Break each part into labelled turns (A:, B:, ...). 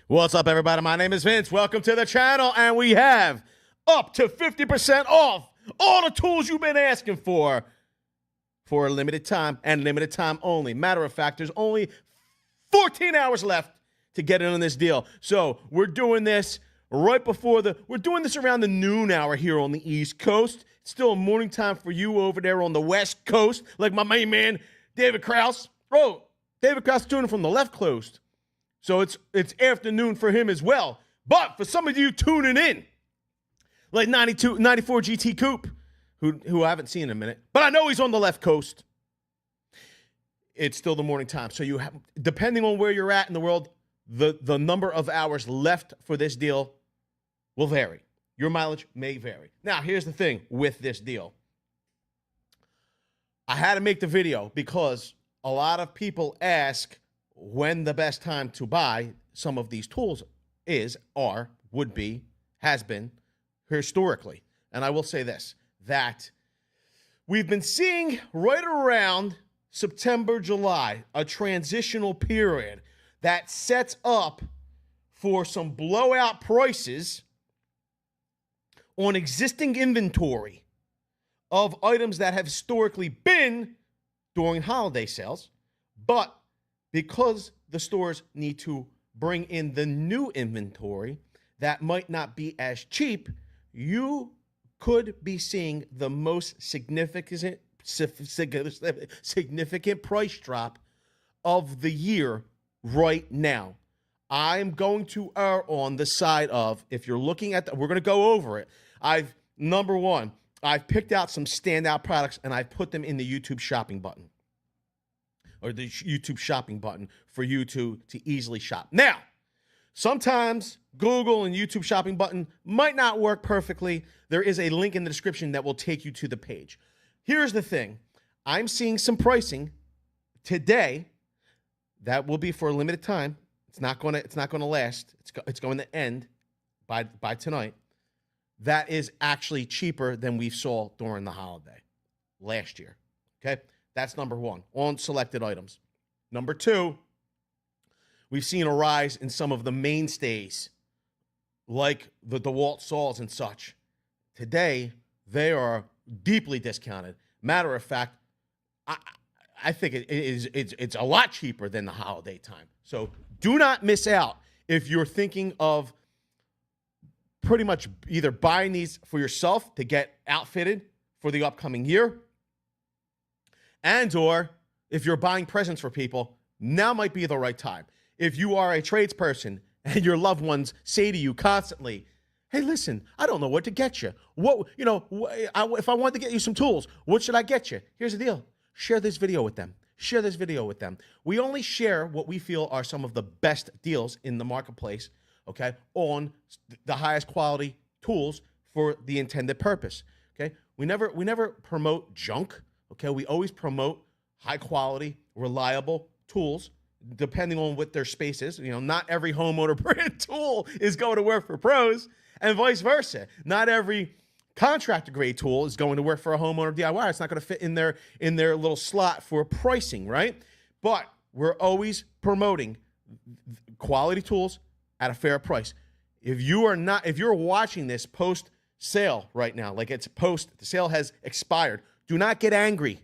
A: What's up, everybody? My name is Vince. Welcome to the channel, and we have up to 50% off all the tools you've been asking for a limited time and limited time only. Matter of fact, there's only 14 hours left to get in on this deal. So we're doing this we're doing this around the noon hour here on the East Coast. It's still morning time for you over there on the West Coast, like my main man, David Krause. Oh, David Krause is doing it from the left coast. So it's afternoon for him as well. But for some of you tuning in, like 94 GT Coupe, who I haven't seen in a minute, but I know he's on the left coast, it's still the morning time. So you have, depending on where you're at in the world, the number of hours left for this deal will vary. Your mileage may vary. Now, here's the thing with this deal. I had to make the video because a lot of people ask when the best time to buy some of these tools has been historically. And I will say this, that we've been seeing right around September, July, a transitional period that sets up for some blowout prices on existing inventory of items that have historically been during holiday sales, but because the stores need to bring in the new inventory that might not be as cheap, you could be seeing the most significant price drop of the year right now. I'm going to err on the side of, if you're looking at we're going to go over it. Number one, I've picked out some standout products and I've put them in the YouTube shopping button. Or the YouTube shopping button for you to easily shop. Now, sometimes Google and YouTube shopping button might not work perfectly. There is a link in the description that will take you to the page. Here's the thing. I'm seeing some pricing today that will be for a limited time. It's not going to last. It's going to end by tonight. That is actually cheaper than we saw during the holiday last year. Okay? That's number one, on selected items. Number two, we've seen a rise in some of the mainstays, like the DeWalt saws and such. Today, they are deeply discounted. Matter of fact, I think it's a lot cheaper than the holiday time. So do not miss out if you're thinking of pretty much either buying these for yourself to get outfitted for the upcoming year, and or if you're buying presents for people, now might be the right time. If you are a tradesperson and your loved ones say to you constantly, hey, listen, I don't know what to get you. If I want to get you some tools, what should I get you? Here's the deal. Share this video with them. Share this video with them. We only share what we feel are some of the best deals in the marketplace, okay, on the highest quality tools for the intended purpose, okay? We never promote junk. Okay, we always promote high-quality, reliable tools, depending on what their space is. You know, not every homeowner brand tool is going to work for pros, and vice versa. Not every contractor-grade tool is going to work for a homeowner DIY. It's not going to fit in their little slot for pricing, right? But we're always promoting quality tools at a fair price. If you're watching this post-sale right now, like the sale has expired, do not get angry.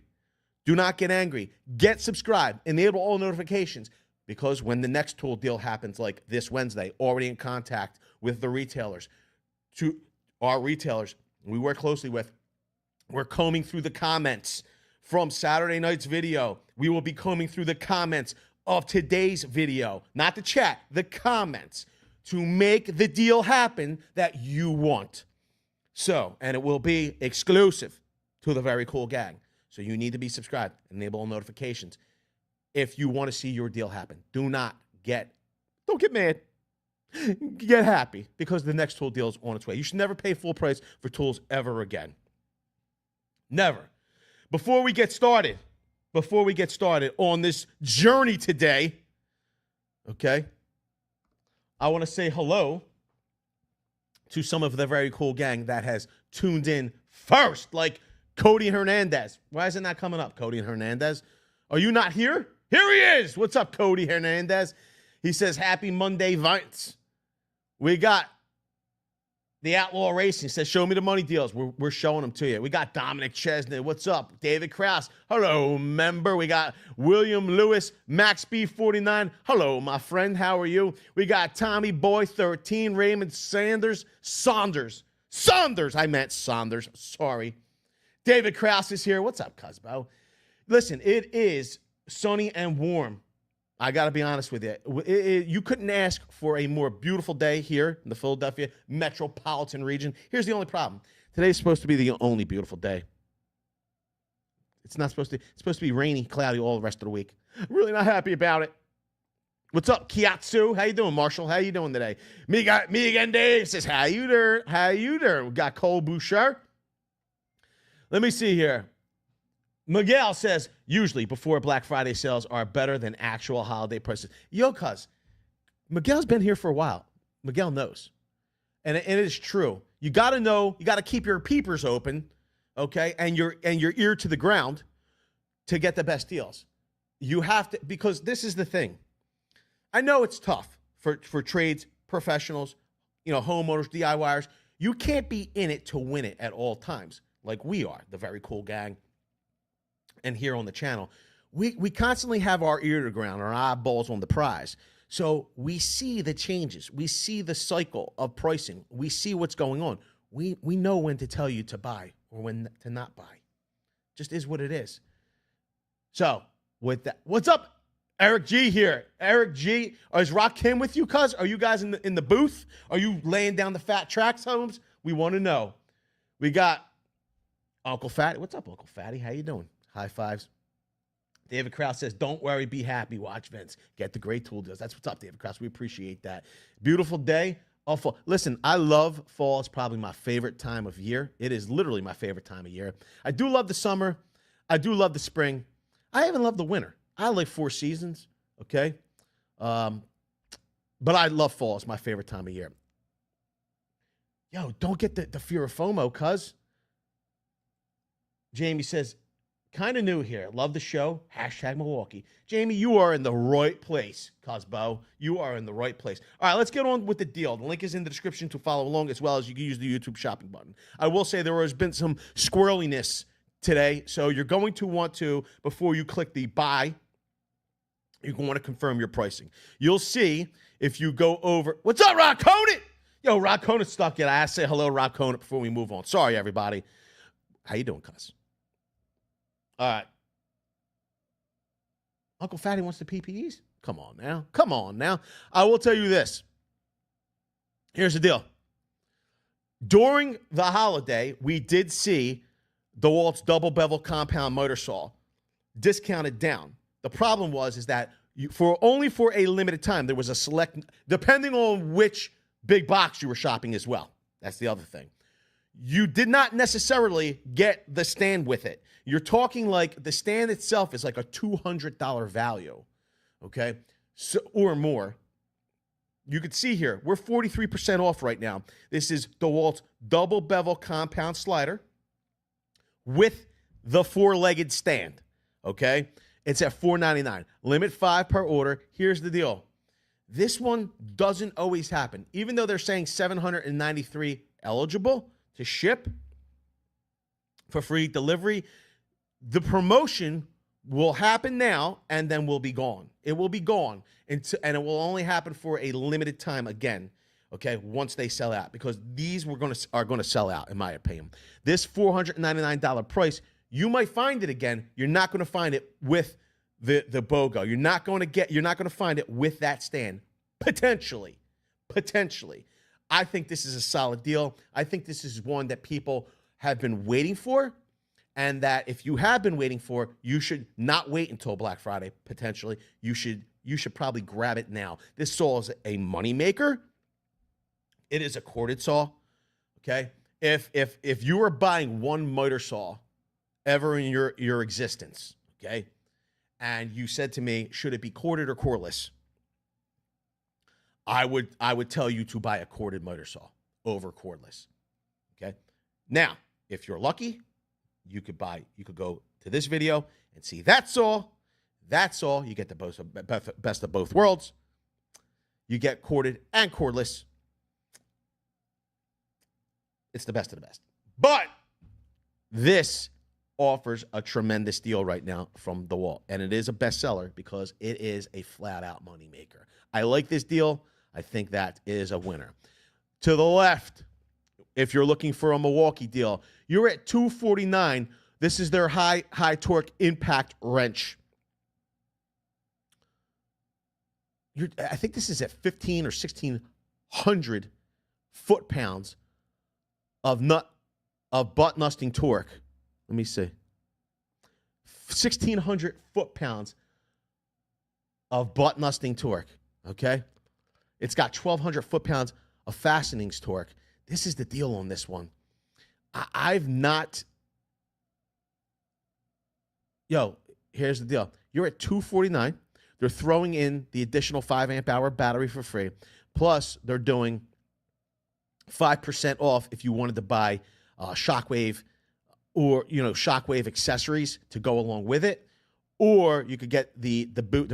A: Do not get angry. Get subscribed. Enable all notifications, because when the next tool deal happens, like this Wednesday, already in contact with the retailers. To our retailers we work closely with, we're combing through the comments from Saturday night's video. We will be combing through the comments of today's video, not the chat, the comments, to make the deal happen that you want. So, and it will be exclusive to the very cool gang. So you need to be subscribed, enable all notifications if you want to see your deal happen. Don't get mad. Get happy, because the next tool deal is on its way. You should never pay full price for tools ever again. Never. Before we get started on this journey today, okay, I want to say hello to some of the very cool gang that has tuned in first, like Cody Hernandez. Why is it not coming up, Cody Hernandez? Are you not here? Here he is. What's up, Cody Hernandez? He says, happy Monday, Vince. We got the Outlaw Racing. Says, show me the money deals. We're showing them to you. We got Dominic Chesney. What's up? David Krause. Hello, member. We got William Lewis, Max B49. Hello, my friend. How are you? We got Tommy Boy 13, Raymond Saunders. I meant Saunders. Sorry. David Krause is here. What's up, Cusbo? Listen, it is sunny and warm. I got to be honest with you. You couldn't ask for a more beautiful day here in the Philadelphia metropolitan region. Here's the only problem. Today's supposed to be the only beautiful day. It's not supposed to. It's supposed to be rainy, cloudy all the rest of the week. I'm really not happy about it. What's up, Kiatsu? How you doing, Marshall? How you doing today? Me again, Dave says, how you doing? How you doing? We got Cole Bouchard. Let me see here. Miguel says, usually before Black Friday sales are better than actual holiday prices. Yo, cuz, Miguel's been here for a while. Miguel knows. And it is true. You got to know, you got to keep your peepers open, okay, and your ear to the ground to get the best deals. You have to, because this is the thing. I know it's tough for trades, professionals, homeowners, DIYers. You can't be in it to win it at all times like we are, the Very Cool Gang. And here on the channel, we constantly have our ear to the ground, our eyeballs on the prize. So we see the changes. We see the cycle of pricing. We see what's going on. We know when to tell you to buy or when to not buy. Just is what it is. So with that, what's up, Eric G here? Eric G, is Rock Kim with you, cuz? Are you guys in the booth? Are you laying down the fat tracks, Holmes? We want to know. We got Uncle Fatty. What's up, Uncle Fatty? How you doing? High fives. David Krause says, don't worry, be happy, watch Vince. Get the great tool deals. That's what's up, David Krause. We appreciate that. Beautiful day. Oh, fall. Listen, I love fall. It's probably my favorite time of year. It is literally my favorite time of year. I do love the summer. I do love the spring. I even love the winter. I like 4 seasons, okay? But I love fall. It's my favorite time of year. Yo, don't get the fear of FOMO, cuz. Jamie says, kind of new here. Love the show. Hashtag Milwaukee. Jamie, you are in the right place, Cosbo. You are in the right place. All right, let's get on with the deal. The link is in the description to follow along, as well as you can use the YouTube shopping button. I will say there has been some squirreliness today, so you're going to want to, before you click the buy, you're going to want to confirm your pricing. You'll see if you go over. What's up, Rock Conant? Yo, Rock Conant's stuck yet. I have to say hello to Rock Conant before we move on. Sorry, everybody. How you doing, cuz? All right. Uncle Fatty wants the PPEs? Come on now. Come on now. I will tell you this. Here's the deal. During the holiday, we did see DeWalt's double bevel compound motor saw discounted down. The problem is that only for a limited time, there was a select, depending on which big box you were shopping as well. That's the other thing. You did not necessarily get the stand with it. You're talking like the stand itself is like a $200 value, okay, so, or more. You can see here, we're 43% off right now. This is DeWalt's double bevel compound slider with the 4-legged stand, okay? It's at $4.99. Limit 5 per order. Here's the deal. This one doesn't always happen. Even though they're saying 793 eligible to ship for free delivery, the promotion will happen now and then will be gone. It will be gone, and it will only happen for a limited time again, okay, once they sell out, because these are going to sell out, in my opinion. This $499 price, you might find it again. You're not going to find it with the BOGO. You're not going to find it with that stand. Potentially. I think this is a solid deal. I think this is one that people have been waiting for, and that if you have been waiting for, you should not wait until Black Friday, potentially. You should probably grab it now. This saw is a moneymaker. It is a corded saw, okay? If you are buying one miter saw ever in your existence, okay, and you said to me, should it be corded or cordless? I would tell you to buy a corded miter saw over cordless, okay? Now, if you're lucky, you could go to this video and see that saw. You get the best of both worlds. You get corded and cordless. It's the best of the best. But this offers a tremendous deal right now from DeWalt. And it is a bestseller because it is a flat-out moneymaker. I like this deal. I think that is a winner. To the left, if you're looking for a Milwaukee deal, you're at $249. This is their high torque impact wrench. I think this is at 1,500 or 1,600 foot-pounds of butt nusting torque. Let me see. 1,600 foot-pounds of butt nusting torque. Okay, it's got 1,200 foot-pounds of fastenings torque. This is the deal on this one. I've not. Yo, here's the deal. You're at $249. They're throwing in the additional 5 amp hour battery for free. Plus, they're doing 5% off if you wanted to buy Shockwave or Shockwave accessories to go along with it, or you could get the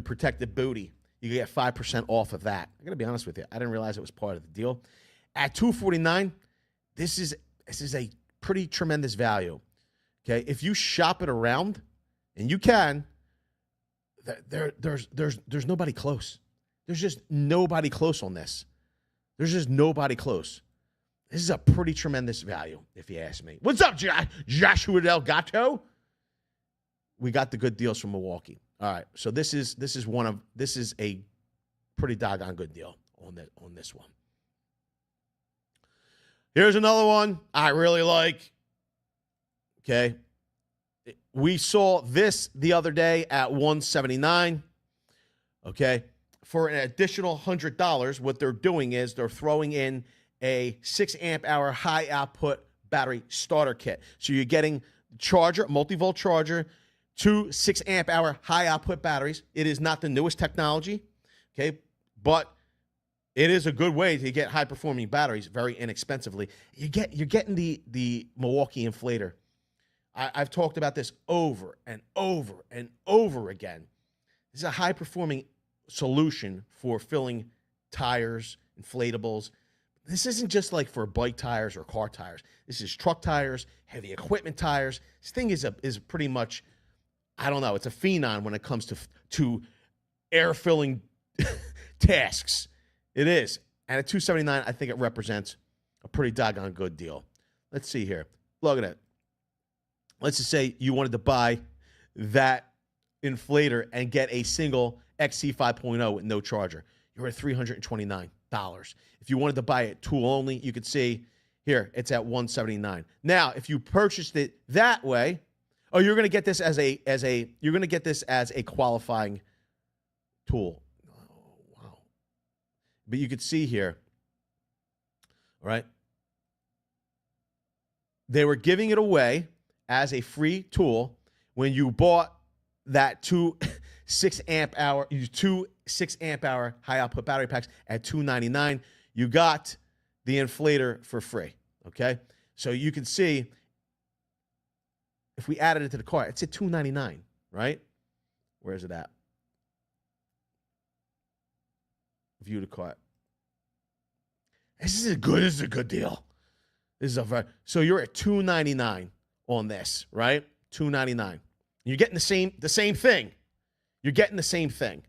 A: protective booty. You could get 5% off of that. I'm gonna be honest with you. I didn't realize it was part of the deal. At $249, this is a pretty tremendous value. Okay, if you shop it around, and you can, there's nobody close. There's just nobody close on this. There's just nobody close. This is a pretty tremendous value, if you ask me. What's up, Joshua Delgato? We got the good deals from Milwaukee. All right, so this is a pretty doggone good deal on this one. Here's another one I really like. Okay. We saw this the other day at $179. Okay. For an additional $100, what they're doing is they're throwing in a 6 amp hour high output battery starter kit. So you're getting charger, multi-volt charger, 2 6 amp hour high output batteries. It is not the newest technology. Okay. But it is a good way to get high performing batteries very inexpensively. You're getting the Milwaukee inflator. I've talked about this over and over and over again. This is a high-performing solution for filling tires, inflatables. This isn't just like for bike tires or car tires. This is truck tires, heavy equipment tires. This thing is pretty much, I don't know, it's a phenom when it comes to air-filling tasks. It is. And at $279, I think it represents a pretty doggone good deal. Let's see here. Look at it. Let's just say you wanted to buy that inflator and get a single XC 5.0 with no charger. You're at $329. If you wanted to buy it tool only, you could see here it's at $179. Now, if you purchased it that way, you're going to get this as a qualifying tool. Oh, wow. But you could see here, all right? They were giving it away as a free tool when you bought that 2 6 amp hour high output battery packs at $299. You got the inflator for free. Okay, so you can see if we added it to the cart, it's at $299, right? Where is it at? View the cart. This is a good deal. So you're at $299 on this, right? $299. You're getting the same thing. You're getting the same thing.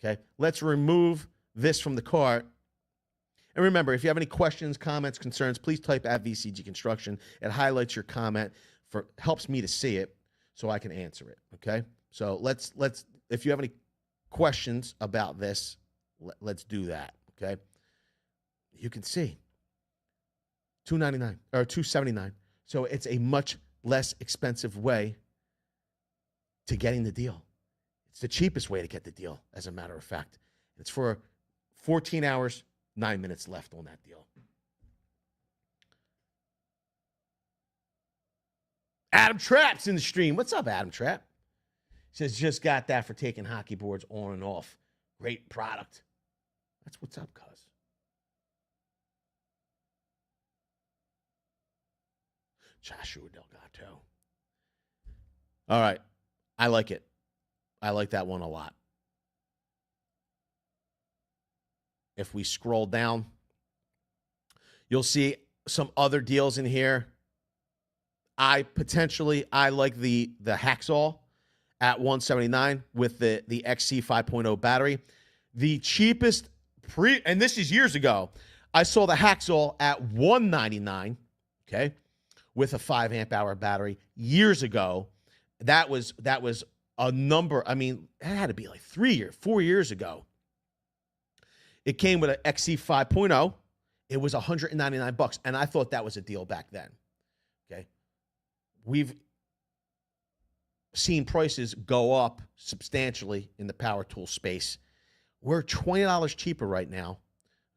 A: Okay, let's remove this from the cart. And remember, if you have any questions, comments, concerns, please type at VCG Construction. It highlights your comment, helps me to see it so I can answer it. Okay, so let's if you have any questions about this, let's do that. Okay, you can see $299 or $279. So it's a much less expensive way to getting the deal. It's the cheapest way to get the deal, as a matter of fact. It's for 14 hours, 9 minutes left on that deal. Adam Trapp's in the stream. What's up, Adam Trapp? Says, just got that for taking hockey boards on and off. Great product. That's what's up, cuz. Joshua Delgato. All right. I like it. I like that one a lot. If we scroll down, you'll see some other deals in here. I like the Hacksaw at $179 with the XC 5.0 battery. The cheapest and this is years ago, I saw the Hacksaw at $199, okay, with a 5 amp hour battery years ago. That was a number. I mean, it had to be like 4 years ago. It came with an XC 5.0. It was $199, and I thought that was a deal back then. Okay, we've seen prices go up substantially in the power tool space. We're $20 cheaper right now,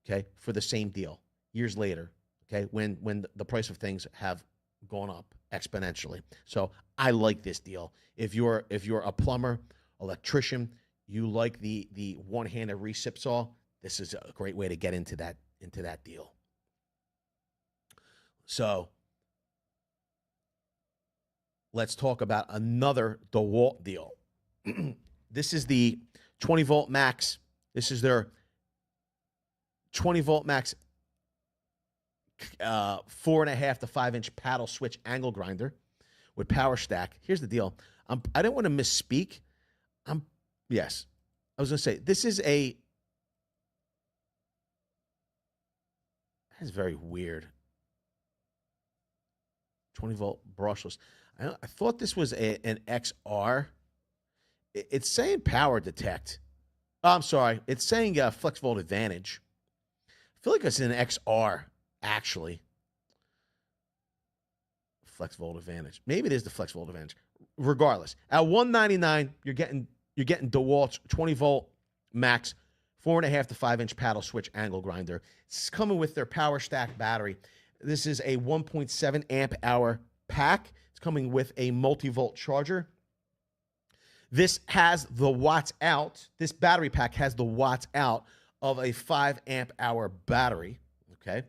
A: okay, for the same deal years later, okay, when the price of things have gone up exponentially. So I like this deal. If you're a plumber, electrician, you like the one-handed recip saw, this is a great way to get into that deal. So let's talk about another DeWalt deal. This is the 20 volt max. This is their 20 volt max 4.5 to 5 inch paddle switch angle grinder with power stack. Here's the deal. I didn't want to misspeak. Yes, I was going to say this is that's very weird. 20 volt brushless. I thought this was an XR. It's saying power detect. Oh, I'm sorry. It's saying flex volt advantage. I feel like it's an XR, actually. Flex volt advantage. Maybe it is the flex volt advantage. Regardless, at $199, you're getting DeWalt's 20 volt max 4.5 to 5 inch paddle switch angle grinder. It's coming with their power stack battery. This is a 1.7 amp hour pack. It's coming with a multi-volt charger. This has the watts out. This battery pack has the watts out of a 5 amp hour battery. Okay.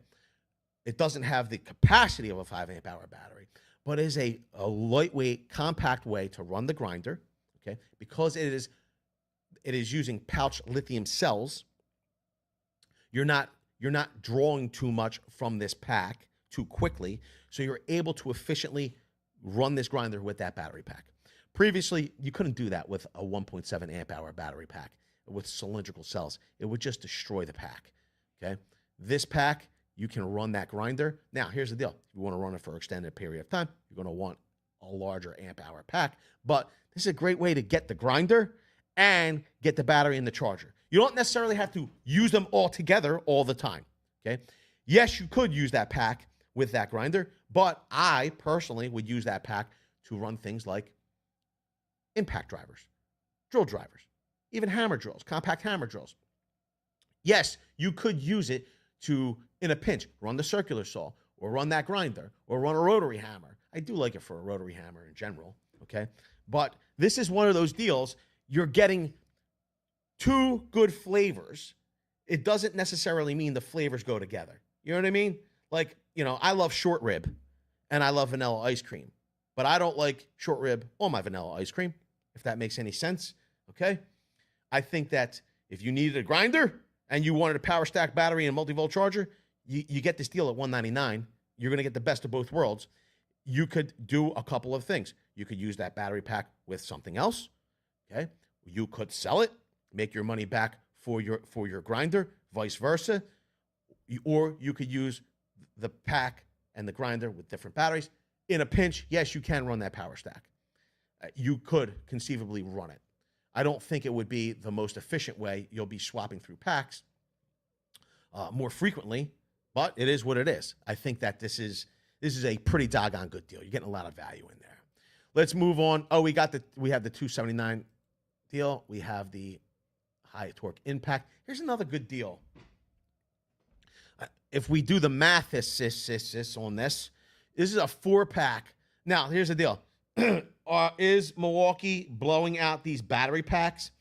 A: It doesn't have the capacity of a 5 amp hour battery, but is a lightweight, compact way to run the grinder. Okay. Because it is using pouch lithium cells. You're not drawing too much from this pack too quickly, so you're able to efficiently run this grinder with that battery pack. Previously, you couldn't do that with a 1.7 amp hour battery pack with cylindrical cells. It would just destroy the pack. Okay, this pack, you can run that grinder. Now, here's the deal. If you want to run it for an extended period of time, you're going to want a larger amp hour pack, but this is a great way to get the grinder and get the battery and the charger. You don't necessarily have to use them all together all the time, okay? Yes, you could use that pack with that grinder, but I personally would use that pack to run things like impact drivers, drill drivers, even hammer drills, compact hammer drills. Yes, you could use it to, in a pinch, run the circular saw or run that grinder or run a rotary hammer. I do like it for a rotary hammer in general, okay? But this is one of those deals. You're getting two good flavors. It doesn't necessarily mean the flavors go together. You know what I mean? Like, I love short rib and I love vanilla ice cream, but I don't like short rib on my vanilla ice cream, if that makes any sense, okay? I think that if you needed a grinder and you wanted a power stack battery and a multi-volt charger, you get this deal at $199. You're going to get the best of both worlds. You could do a couple of things. You could use that battery pack with something else, okay? You could sell it, make your money back for your grinder, vice versa. Or you could use the pack and the grinder with different batteries. In a pinch, yes, you can run that power stack. You could conceivably run it. I don't think it would be the most efficient way. You'll be swapping through packs more frequently, but it is what it is. I think that this is a pretty doggone good deal. You're getting a lot of value in there. Let's move on. Oh, we have the 279 deal. We have the high torque impact. Here's another good deal. If we do the math on this is a 4-pack. Now, here's the deal. Is Milwaukee blowing out these battery packs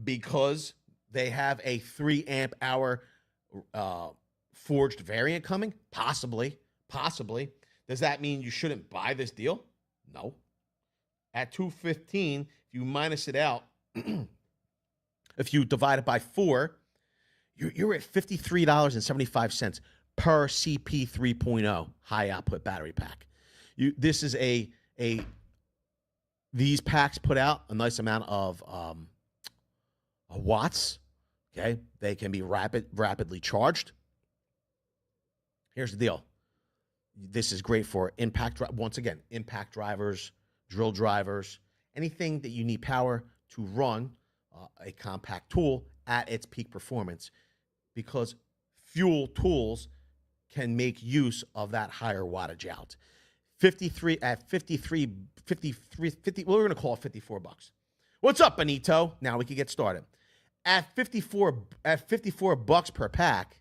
A: because they have a 3 amp hour forged variant coming? Possibly. Does that mean you shouldn't buy this deal? No. At $215, if you minus it out, if you divide it by 4, you're at $53.75 per CP 3.0 high output battery pack. This is these packs put out a nice amount of watts. Okay, they can be rapidly charged. Here's the deal. This is great for once again, impact drivers, drill drivers, anything that you need power to run a compact tool at its peak performance, because fuel tools can make use of that higher wattage out. 50, well, we're going to call it $54. What's up, Benito? Now we can get started. At $54 per pack,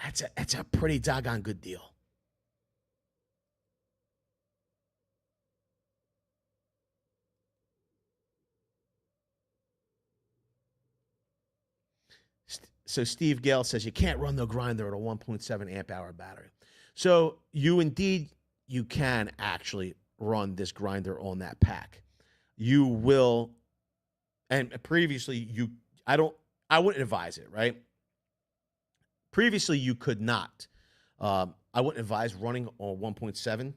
A: that's a pretty doggone good deal. So Steve Gale says you can't run the grinder at a 1.7 amp hour battery. So you can actually run this grinder on that pack. You will, and previously I wouldn't advise it, right? Previously you could not. I wouldn't advise running on 1.7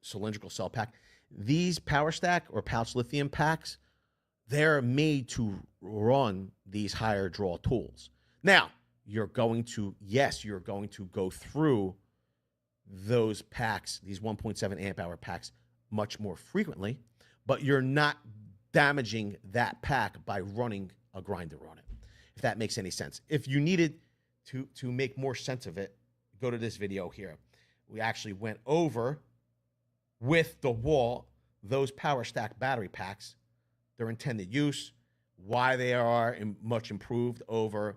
A: cylindrical cell pack. These Power Stack or pouch lithium packs, they're made to run these higher draw tools. Now, you're going to go through those packs, these 1.7 amp hour packs, much more frequently, but you're not damaging that pack by running a grinder on it, if that makes any sense. If you needed to make more sense of it, go to this video here. We actually went over with DeWalt those Power Stack battery packs, their intended use, why they are much improved over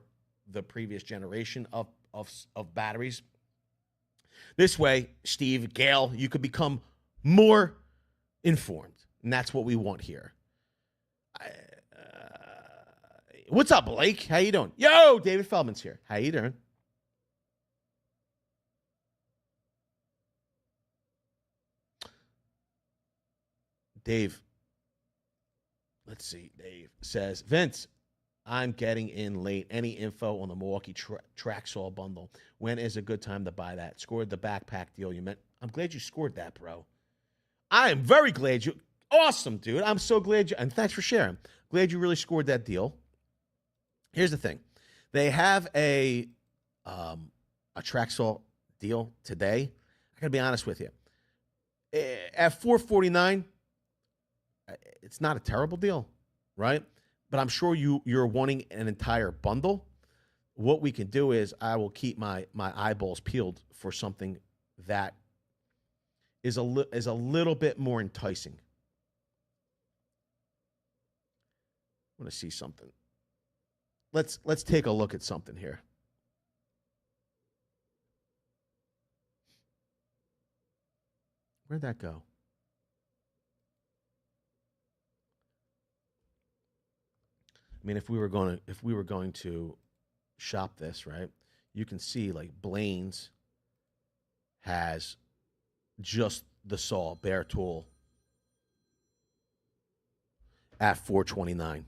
A: the previous generation of batteries. This way, Steve, Gail, you could become more informed, and that's what we want here. What's up, Blake? How you doing? Yo, David Feldman's here. How you doing? Dave. Let's see. Dave says, Vince, I'm getting in late. Any info on the Milwaukee track saw bundle? When is a good time to buy that? Scored the backpack deal you meant. I'm glad you scored that, bro. I am very glad you. Awesome, dude. I'm so glad you. And thanks for sharing. Glad you really scored that deal. Here's the thing. They have a track saw deal today. I gotta be honest with you. At $449, it's not a terrible deal, right? But I'm sure you're wanting an entire bundle. What we can do is I will keep my eyeballs peeled for something that is a little bit more enticing. I want to see something. Let's take a look at something here. Where'd that go? I mean, if we were going to shop this, right? You can see like Blaine's has just the saw, bare tool, at $429.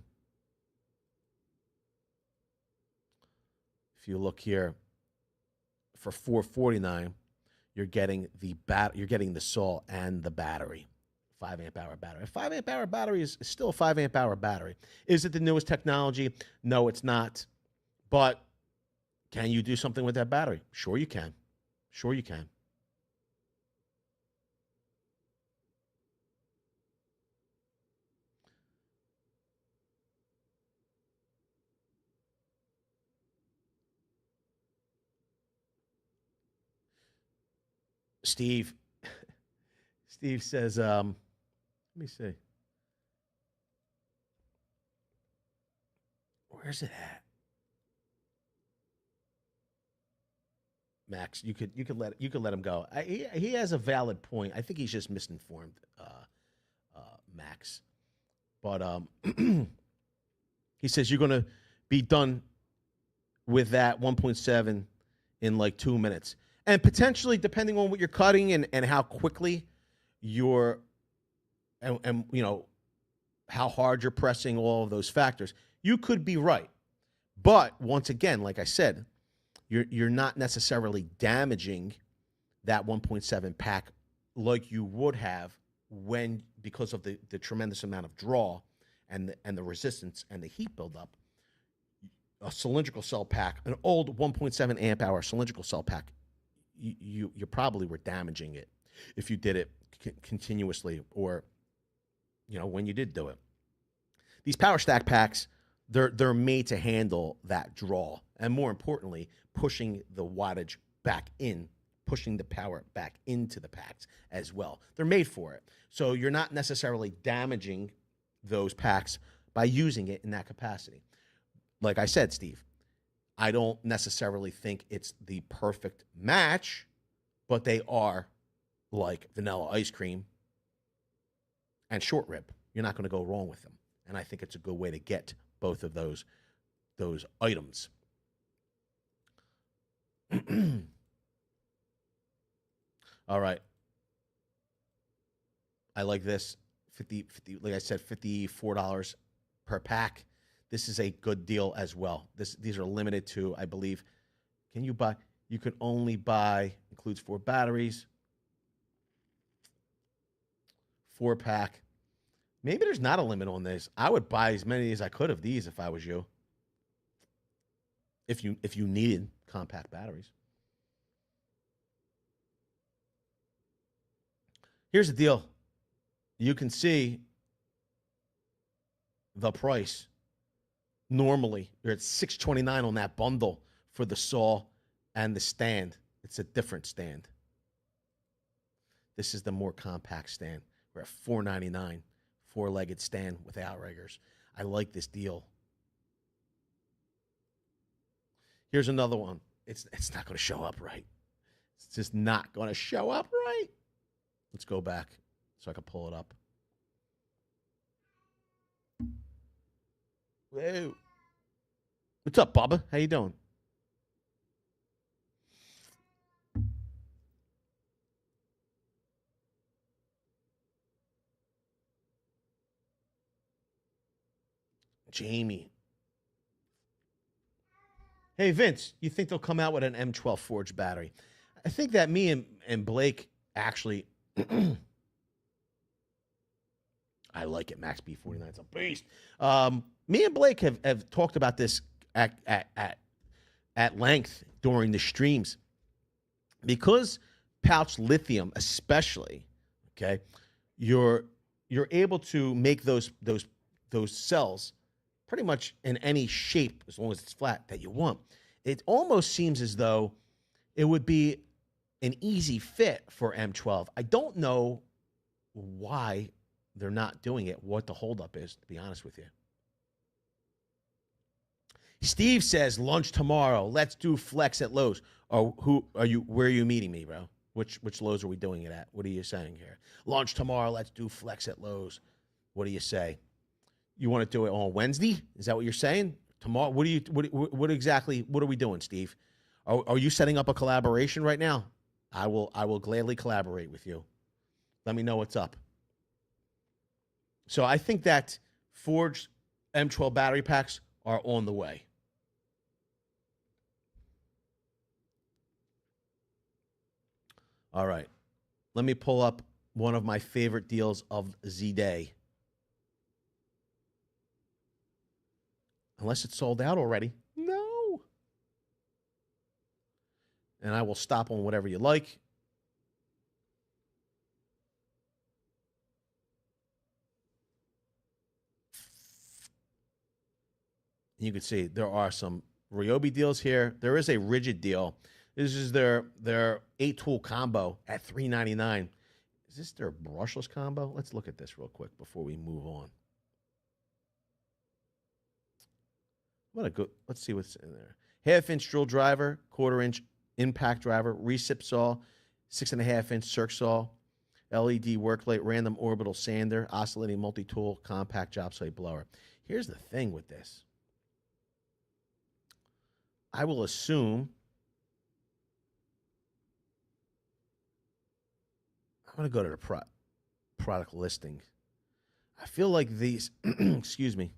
A: If you look here, for $449, you're getting the saw and the battery. 5 amp hour battery. A 5 amp hour battery is still a 5 amp hour battery. Is it the newest technology? No, it's not. But can you do something with that battery? Sure you can. Sure you can. Steve says, let me see. Where's it at? Max, you could let him go. He has a valid point. I think he's just misinformed, Max. But he says you're going to be done with that 1.7 in like 2 minutes. And potentially, depending on what you're cutting and how quickly you're, and you know, how hard you're pressing, all of those factors, you could be right. But once again, like I said, you're not necessarily damaging that 1.7 pack like you would have when, because of the tremendous amount of draw and the resistance and the heat buildup. A cylindrical cell pack, an old 1.7 amp hour cylindrical cell pack, you probably were damaging it if you did it continuously, or when you did do it. These power stack packs, they're made to handle that draw, and more importantly, pushing the wattage back in, pushing the power back into the packs as well. They're made for it. So you're not necessarily damaging those packs by using it in that capacity. Like I said, Steve, I don't necessarily think it's the perfect match, but they are like vanilla ice cream and short rib. You're not going to go wrong with them. And I think it's a good way to get both of those items. All right. I like this. 50, like I said, $54 per pack. This is a good deal as well. These are limited to, I believe, you can only buy, includes 4 batteries, 4-pack. Maybe there's not a limit on this. I would buy as many as I could of these if I was you. If you needed compact batteries. Here's the deal. You can see the price. Normally, you're at $629 on that bundle for the saw and the stand. It's a different stand. This is the more compact stand. We're at $499, 4-legged stand with outriggers. I like this deal. Here's another one. It's not going to show up right. It's just not going to show up right. Let's go back so I can pull it up. Whoa. What's up, Bubba? How you doing? Jamie. Hey, Vince, you think they'll come out with an M12 Forge battery? I think that me and Blake actually... I like it. Max B49 is a beast. Me and Blake have talked about this at length during the streams, because pouch lithium, especially, okay, you're able to make those cells pretty much in any shape as long as it's flat that you want. It almost seems as though it would be an easy fit for M12. I don't know why they're not doing it, what the holdup is, to be honest with you. Steve says, lunch tomorrow. Let's do flex at Lowe's. Oh, where are you meeting me, bro? Which Lowe's are we doing it at? What are you saying here? Lunch tomorrow. Let's do flex at Lowe's. What do you say? You want to do it on Wednesday? Is that what you're saying? Tomorrow? What are we doing, Steve? Are you setting up a collaboration right now? I will gladly collaborate with you. Let me know what's up. So I think that forged M12 battery packs are on the way. All right. Let me pull up one of my favorite deals of the day. Unless it's sold out already. No. And I will stop on whatever you like. You can see there are some Ryobi deals here. There is a rigid deal. This is their 8-tool combo at $399. Is this their brushless combo? Let's look at this real quick before we move on. Let's see what's in there. 1/2-inch drill driver, 1/4-inch impact driver, recip saw, 6.5-inch circ saw, LED work light, random orbital sander, oscillating multi-tool, compact job site blower. Here's the thing with this. I will assume I'm going to go to the product listing. I feel like these, excuse me.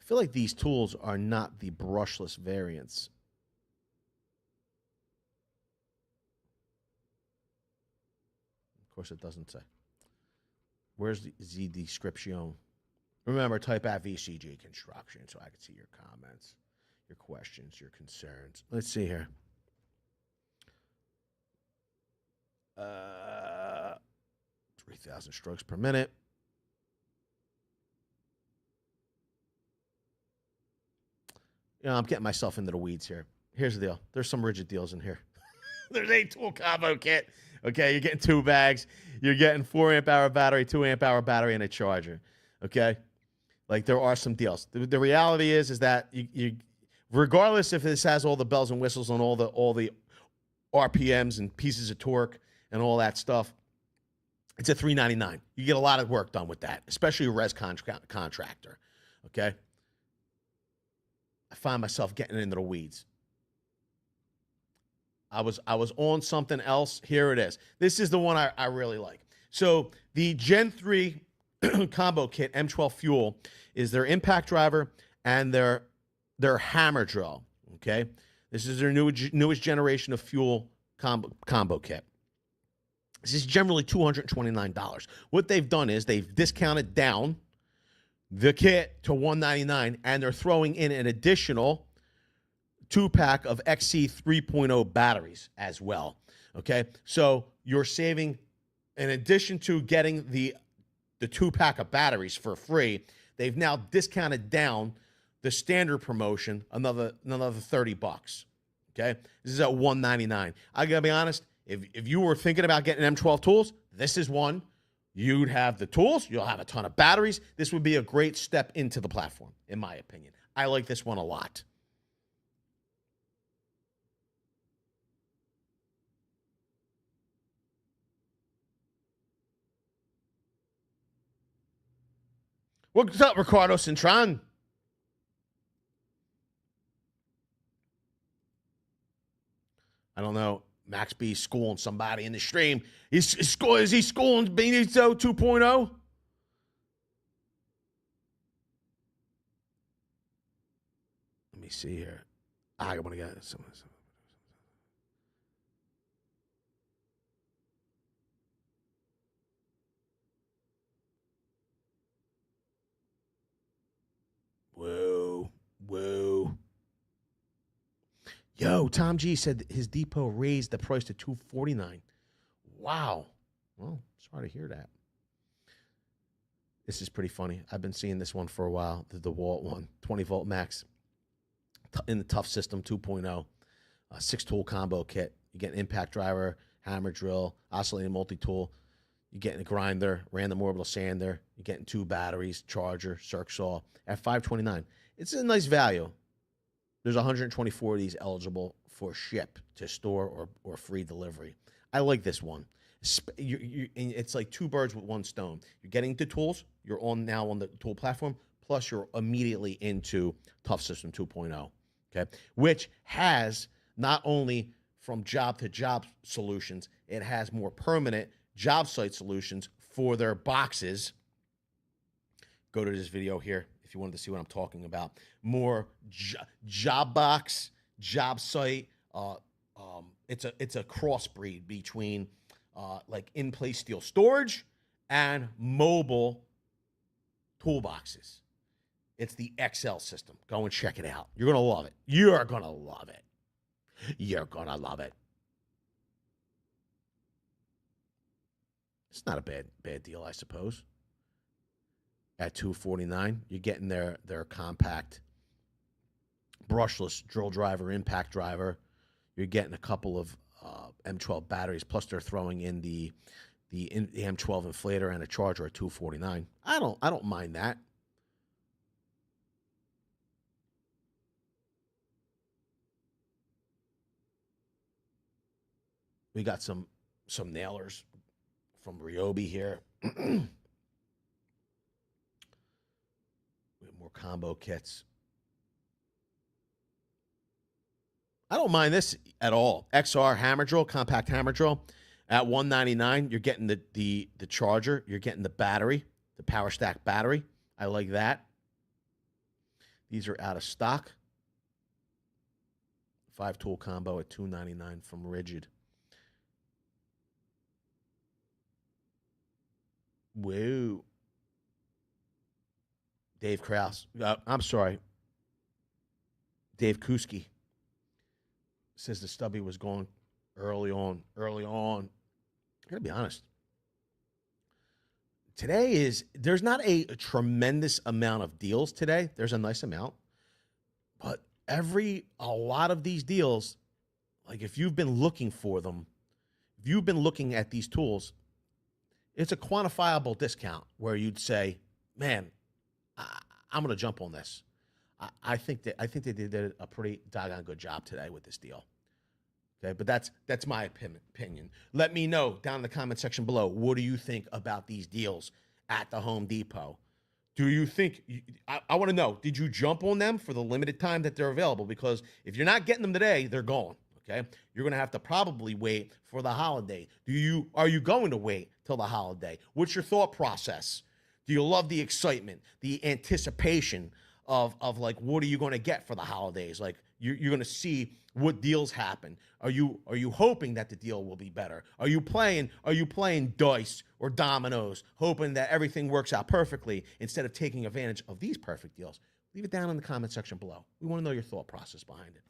A: I feel like these tools are not the brushless variants. Of course, it doesn't say. Where's the description? Remember, type at VCG Construction so I can see your comments, your questions, your concerns. Let's see here. 3,000 strokes per minute. You know, I'm getting myself into the weeds here. Here's the deal. There's some rigid deals in here. There's a tool combo kit. Okay, you're getting 2 bags. You're getting 4 amp hour battery, 2 amp hour battery, and a charger. Okay, like there are some deals. The reality is that you regardless if this has all the bells and whistles and all the RPMs and pieces of torque and all that stuff, it's a $399. You get a lot of work done with that, especially a res contractor. Okay, I find myself getting into the weeds. I was on something else. Here it is. This is the one I really like. So the Gen 3 combo kit M12 fuel is their impact driver and their hammer drill. Okay, this is their newest generation of fuel combo kit. This is generally $229. What they've done is they've discounted down the kit to $199, and they're throwing in an additional 2-pack of XC 3.0 batteries as well. Okay, so you're saving, in addition to getting the 2-pack of batteries for free, they've now discounted down the standard promotion another $30. Okay, this is at $199. I gotta be honest. If you were thinking about getting M12 tools, this is one. You'd have the tools. You'll have a ton of batteries. This would be a great step into the platform, in my opinion. I like this one a lot. What's up, Ricardo Cintron? I don't know. Max B schooling somebody in the stream. Is he schooling Benito 2.0? Let me see here. I want to get some. Whoa. Yo, Tom G said his depot raised the price to $249. Wow. Well, sorry to hear that. This is pretty funny. I've been seeing this one for a while, the DeWalt one, 20-volt max in the Tough System 2.0, 6-tool combo kit. You get an impact driver, hammer drill, oscillating multi-tool. You're getting a grinder, random orbital sander. You're getting 2 batteries, charger, circ saw at $529. It's a nice value. There's 124 of these eligible for ship to store or free delivery. I like this one. It's like 2 birds with 1 stone. You're getting the tools. You're now on the tool platform. Plus, you're immediately into Tough System 2.0, okay? Which has not only from job to job solutions, it has more permanent job site solutions for their boxes. Go to this video here if you wanted to see what I'm talking about. More job box, job site. It's a crossbreed between like in-place steel storage and mobile toolboxes. It's the XL system. Go and check it out. You're going to love it. You're going to love it. You're going to love it. It's not a bad deal, I suppose. At $249, you're getting their compact brushless drill driver, impact driver. You're getting a couple of M12 batteries, plus they're throwing in the M12 inflator and a charger at $249. I don't mind that. We got some nailers from Ryobi here. We have more combo kits. I don't mind this at all. XR hammer drill, compact hammer drill. At $199, you're getting the charger. You're getting the battery, the power stack battery. I like that. These are out of stock. 5-tool combo at $2.99 from Rigid. Whoa. Dave Krause. I'm sorry. Dave Kuski says the stubby was going early on. I gotta be honest. There's not a tremendous amount of deals today. There's a nice amount. But a lot of these deals, like if you've been looking for them, if you've been looking at these tools, it's a quantifiable discount where you'd say, man, I'm going to jump on this. I think they did a pretty doggone good job today with this deal. Okay, but that's my opinion. Let me know down in the comment section below. What do you think about these deals at the Home Depot? Do you think I want to know? Did you jump on them for the limited time that they're available? Because if you're not getting them today, they're gone. Okay, you're going to have to probably wait for the holiday. Are you going to wait till the holiday? What's your thought process? Do you love the excitement, the anticipation of like, what are you going to get for the holidays? Like you're going to see what deals happen. Are you hoping that the deal will be better? Are you playing dice or dominoes, hoping that everything works out perfectly instead of taking advantage of these perfect deals? Leave it down in the comment section below. We want to know your thought process behind it.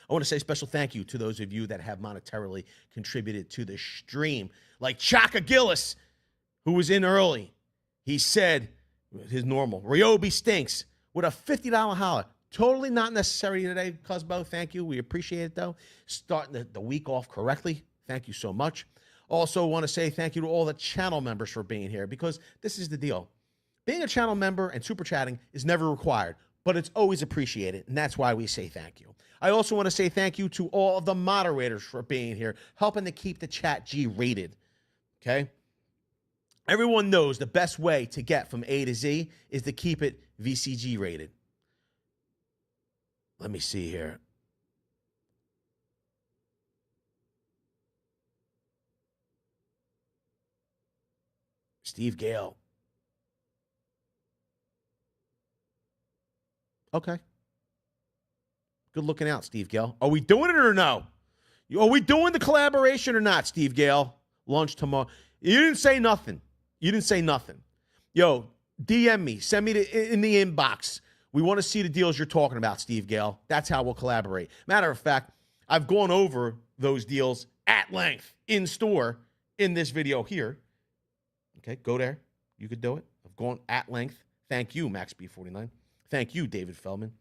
A: I want to say a special thank you to those of you that have monetarily contributed to the stream, like Chaka Gillis, who was in early. He said, his normal, Ryobi stinks, with a $50 holler. Totally not necessary today, Cusbo. Thank you. We appreciate it, though. Starting the week off correctly. Thank you so much. Also want to say thank you to all the channel members for being here, because this is the deal. Being a channel member and super chatting is never required, but it's always appreciated, and that's why we say thank you. I also want to say thank you to all of the moderators for being here, helping to keep the chat G rated, okay? Everyone knows the best way to get from A to Z is to keep it VCG rated. Let me see here. Steve Gale. Okay. Good looking out, Steve Gale. Are we doing it or no? Are we doing the collaboration or not, Steve Gale? Lunch tomorrow. You didn't say nothing. Yo, DM me. Send me in the inbox. We want to see the deals you're talking about, Steve Gale. That's how we'll collaborate. Matter of fact, I've gone over those deals at length in store in this video here. Okay, go there. You could do it. I've gone at length. Thank you, Max B49. Thank you, David Feldman.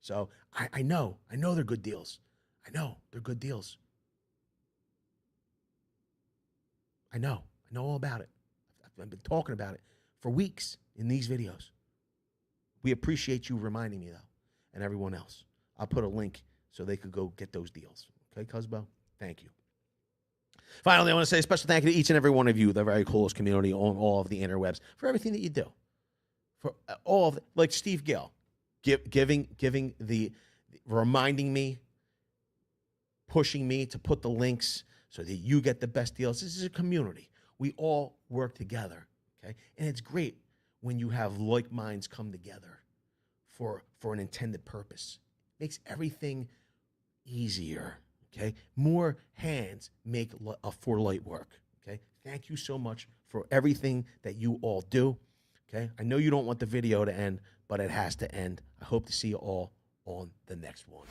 A: So I know they're good deals. I know they're good deals. I know all about it. I've been talking about it for weeks in these videos. We appreciate you reminding me, though, and everyone else. I'll put a link so they could go get those deals. Okay, Cusbo? Thank you. Finally, I want to say a special thank you to each and every one of you, the very coolest community on all of the interwebs, for everything that you do. For all of it, like Steve Gale, giving reminding me, pushing me to put the links so that you get the best deals. This is a community. We all work together, okay? And it's great when you have like minds come together for an intended purpose. Makes everything easier, okay? More hands make for light work, okay? Thank you so much for everything that you all do, okay? I know you don't want the video to end, but it has to end. I hope to see you all on the next one.